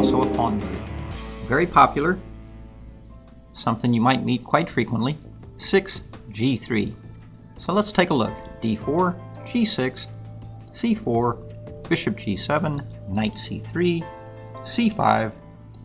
also a pawn move. Very popular, something you might meet quite frequently, 6 G3. So let's take a look. D4, G6, C4, Bishop G7, Knight C3, C5,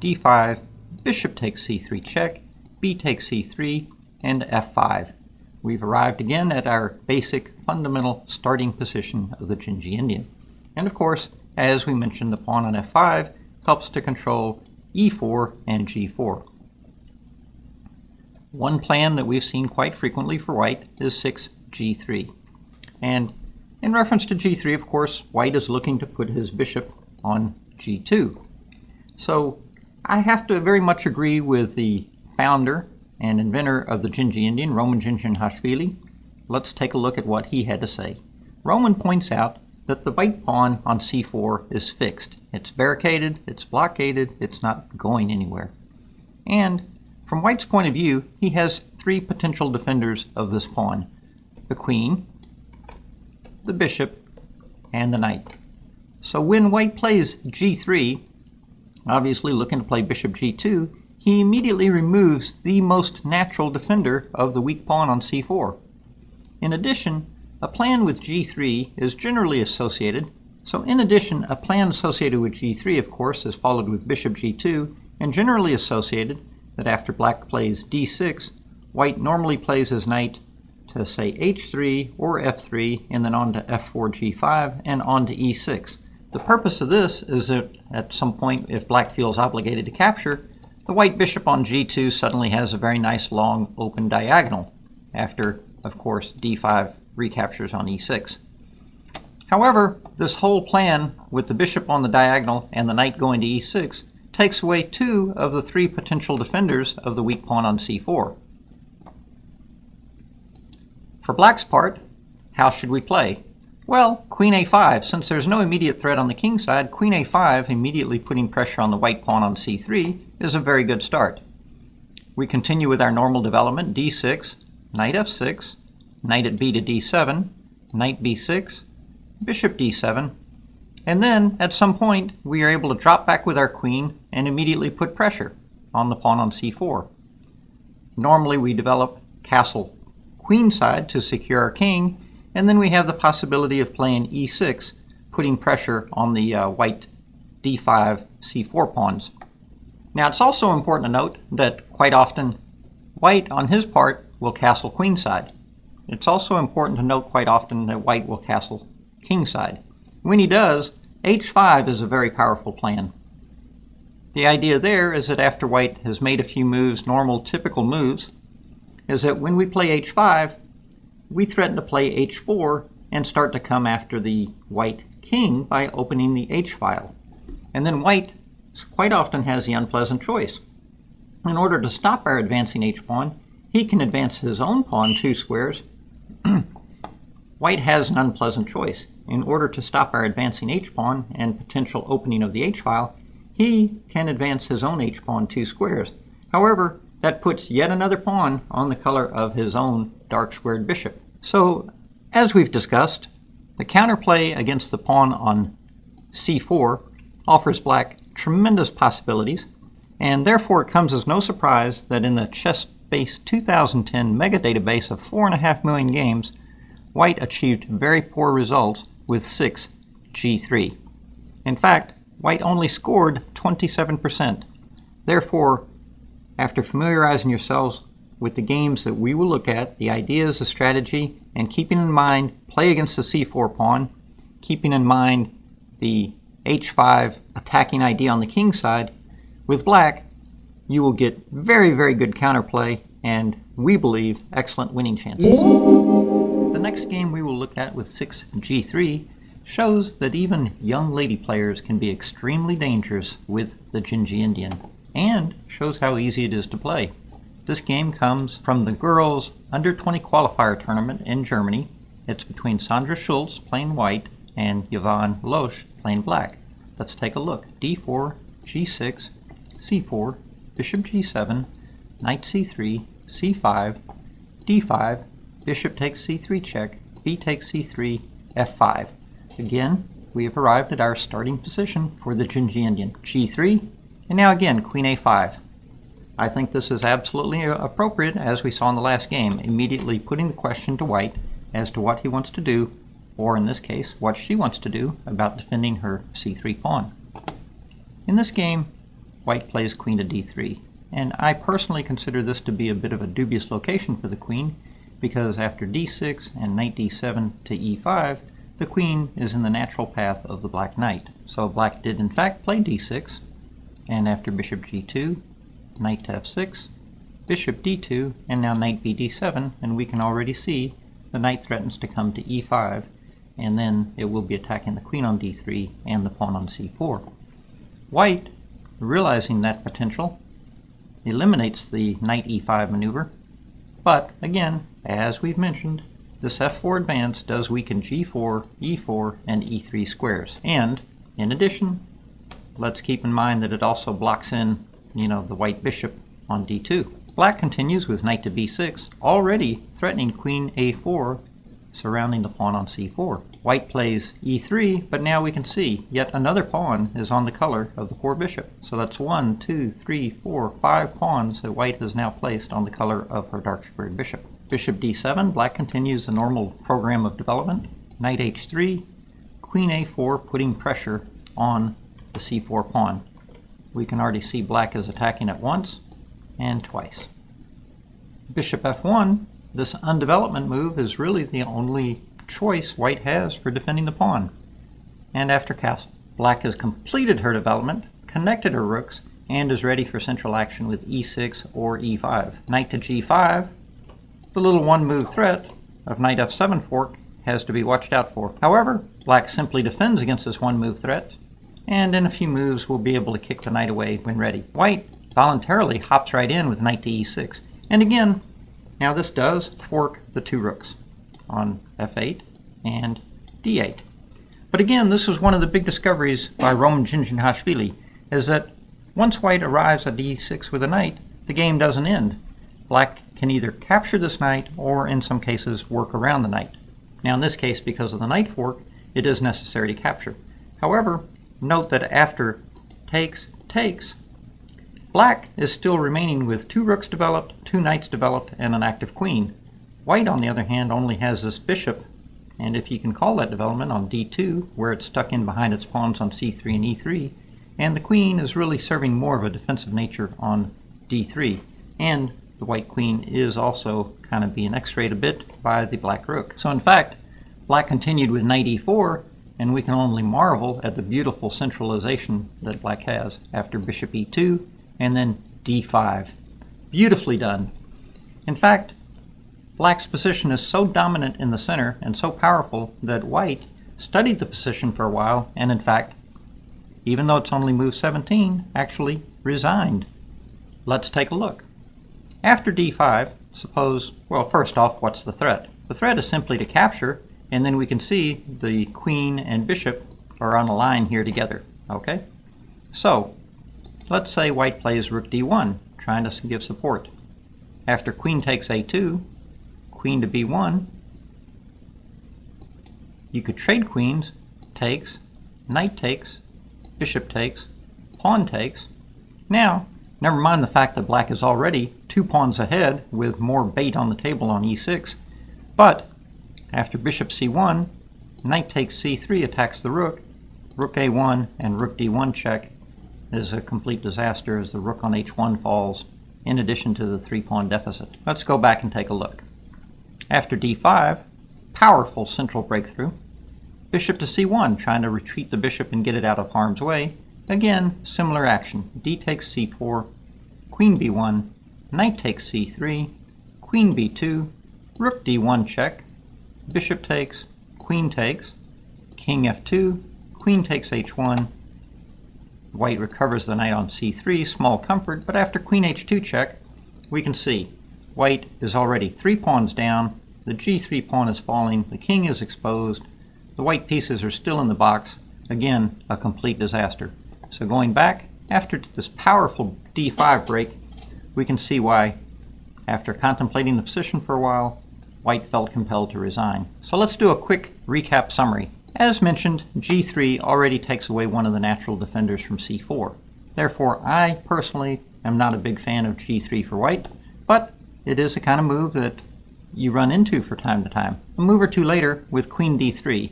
D5, Bishop takes C3 check, B takes C3, and F5. We've arrived again at our basic fundamental starting position of the Dzindzi Indian. And of course, as we mentioned, the pawn on F5 helps to control E4 and G4. One plan that we've seen quite frequently for white is 6 G3. And in reference to G3, of course, white is looking to put his bishop on G2. So I have to very much agree with the founder and inventor of the Dzindzi Indian, Roman Dzindzi. Let's take a look at what he had to say. Roman points out that the white pawn on C4 is fixed. It's barricaded, it's blockaded, it's not going anywhere. And from white's point of view, he has three potential defenders of this pawn: the queen, the bishop, and the knight. So when white plays G3, obviously looking to play bishop G2, he immediately removes the most natural defender of the weak pawn on C4. In addition, a plan with G3 is generally associated. So in addition, a plan associated with G3, of course, is followed with bishop G2, and generally associated that after black plays D6, white normally plays his knight to, say, H3 or F3, and then on to F4, G5, and on to E6. The purpose of this is that at some point, if black feels obligated to capture, the white bishop on G2 suddenly has a very nice long open diagonal after, of course, D5 recaptures on E6. However, this whole plan with the bishop on the diagonal and the knight going to E6 takes away two of the three potential defenders of the weak pawn on C4. For black's part, how should we play? Well, Queen A5. Since there's no immediate threat on the king side, Queen A5, immediately putting pressure on the white pawn on C3, is a very good start. We continue with our normal development: D6, Knight F6, Knight at B to D7, Knight B6, Bishop D7, and then at some point we are able to drop back with our queen and immediately put pressure on the pawn on C4. Normally we develop castle queenside to secure our king, and then we have the possibility of playing E6, putting pressure on the white D5, C4 pawns. Now it's also important to note that quite often white on his part will castle queenside. It's also important to note quite often that white will castle kingside. When he does, H5 is a very powerful plan. The idea there is that after white has made a few moves, normal typical moves, is that when we play H5, we threaten to play H4 and start to come after the white king by opening the H file. And then white quite often has the unpleasant choice. In order to stop our advancing H pawn, he can advance his own pawn 2 squares. White has an unpleasant choice. In order to stop our advancing H pawn and potential opening of the H file, he can advance his own H pawn 2 squares. However, that puts yet another pawn on the color of his own dark squared bishop. So, as we've discussed, the counterplay against the pawn on C4 offers black tremendous possibilities, and therefore it comes as no surprise that in the chess-based 2010 mega database of 4.5 million games, white achieved very poor results with 6 G3. In fact, white only scored 27%. Therefore, after familiarizing yourselves with the games that we will look at, the ideas, the strategy, and keeping in mind play against the C4 pawn, keeping in mind the H5 attacking idea on the king side, with black, you will get very, very good counterplay and, we believe, excellent winning chances. The next game we will look at with 6 G3 shows that even young lady players can be extremely dangerous with the Dzindzi Indian, and shows how easy it is to play. This game comes from the girls' under-20 qualifier tournament in Germany. It's between Sandra Schultz playing white and Yvonne Loesch playing black. Let's take a look. D4, G6, C4, Bishop G7, Knight C3, C5, D5, Bishop takes C3 check, B takes C3, F5. Again, we have arrived at our starting position for the Dzindzi Indian. G3, And now again, queen a5. I think this is absolutely appropriate, as we saw in the last game, immediately putting the question to white as to what he wants to do, or in this case, what she wants to do about defending her c3 pawn. In this game, white plays queen to d3, and I personally consider this to be a bit of a dubious location for the queen, because after d6 and knight d7 to e5, the queen is in the natural path of the black knight. So black did in fact play d6, and after bishop g2, knight to f6, bishop d2, and now knight b d7, and we can already see the knight threatens to come to e5, and then it will be attacking the queen on d3 and the pawn on c4. White, realizing that potential, eliminates the knight e5 maneuver, but again, as we've mentioned, this f4 advance does weaken g4, e4, and e3 squares. And in addition, let's keep in mind that it also blocks in, the white bishop on d2. Black continues with knight to b6, already threatening queen a4, surrounding the pawn on c4. White plays e3, but now we can see yet another pawn is on the color of the poor bishop. So that's 1, 2, 3, 4, 5 pawns that white has now placed on the color of her dark squared bishop. Bishop d7, black continues the normal program of development. Knight h3, queen a4, putting pressure on the c4 pawn. We can already see black is attacking at once and twice. Bishop f1, this undevelopment move is really the only choice white has for defending the pawn. And after castle, black has completed her development, connected her rooks, and is ready for central action with e6 or e5. Knight to g5, the little one-move threat of knight f7 fork has to be watched out for. However, black simply defends against this one-move threat, and in a few moves will be able to kick the knight away when ready. White voluntarily hops right in with knight to e6. And again, now this does fork the two rooks on f8 and d8. But again, this was one of the big discoveries by Roman Dzindzi, is that once white arrives at d6 with a knight, the game doesn't end. Black can either capture this knight or in some cases work around the knight. Now in this case, because of the knight fork, it is necessary to capture. However, note that after takes, black is still remaining with two rooks developed, two knights developed, and an active queen. White, on the other hand, only has this bishop, and if you can call that development, on d2, where it's stuck in behind its pawns on c3 and e3, and the queen is really serving more of a defensive nature on d3, and the white queen is also kind of being x-rayed a bit by the black rook. So in fact, black continued with knight e4, and we can only marvel at the beautiful centralization that black has after bishop e2 and then d5. Beautifully done. In fact, black's position is so dominant in the center and so powerful that white studied the position for a while and in fact, even though it's only move 17, actually resigned. Let's take a look. After d5, suppose, well, first off, what's the threat? The threat is simply to capture, and then we can see the queen and bishop are on a line here together, okay? So, let's say white plays rook d1, trying to give support. After queen takes a2, queen to b1, you could trade queens, takes, knight takes, bishop takes, pawn takes. Now, never mind the fact that black is already 2 pawns ahead with more bait on the table on e6, but after bishop c1, knight takes c3 attacks the rook, rook a1 and rook d1 check is a complete disaster as the rook on h1 falls, in addition to the 3-pawn deficit. Let's go back and take a look. After d5, powerful central breakthrough, bishop to c1, trying to retreat the bishop and get it out of harm's way. Again, similar action, d takes c4, queen b1, knight takes c3, queen b2, rook d1 check, bishop takes, queen takes, king f2, queen takes h1, white recovers the knight on c3, small comfort, but after queen h2 check, we can see white is already 3 pawns down, the g3 pawn is falling, the king is exposed, the white pieces are still in the box, again, a complete disaster. So going back, after this powerful d5 break, we can see why, after contemplating the position for a while, white felt compelled to resign. So let's do a quick recap summary. As mentioned, g3 already takes away one of the natural defenders from c4. Therefore, I personally am not a big fan of g3 for white, but it is a kind of move that you run into from time to time. A move or two later with queen d3.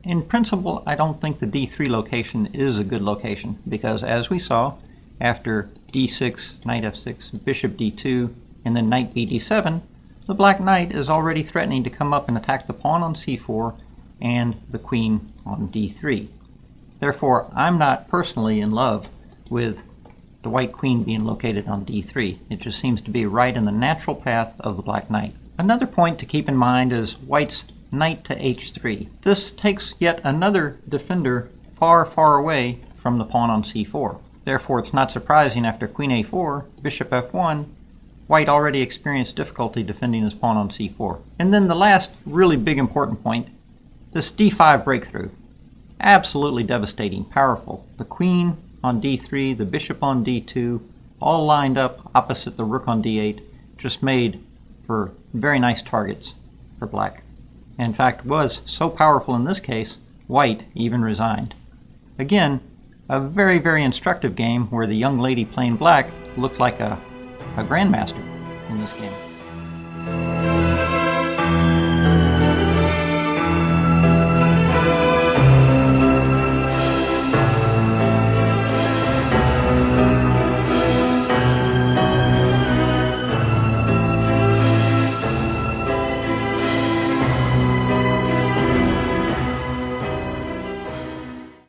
In principle, I don't think the d3 location is a good location, because as we saw, after d6, knight f6, bishop d2, and then knight bd7, the black knight is already threatening to come up and attack the pawn on c4 and the queen on d3. Therefore, I'm not personally in love with the white queen being located on d3. It just seems to be right in the natural path of the black knight. Another point to keep in mind is white's knight to h3. This takes yet another defender far, far away from the pawn on c4. Therefore, it's not surprising after queen a4, bishop f1, white already experienced difficulty defending his pawn on c4. And then the last really big important point, this d5 breakthrough. Absolutely devastating, powerful. The queen on d3, the bishop on d2, all lined up opposite the rook on d8, just made for very nice targets for black. And in fact, was so powerful in this case, white even resigned. Again, a very, very instructive game where the young lady playing black looked like a grandmaster in this game.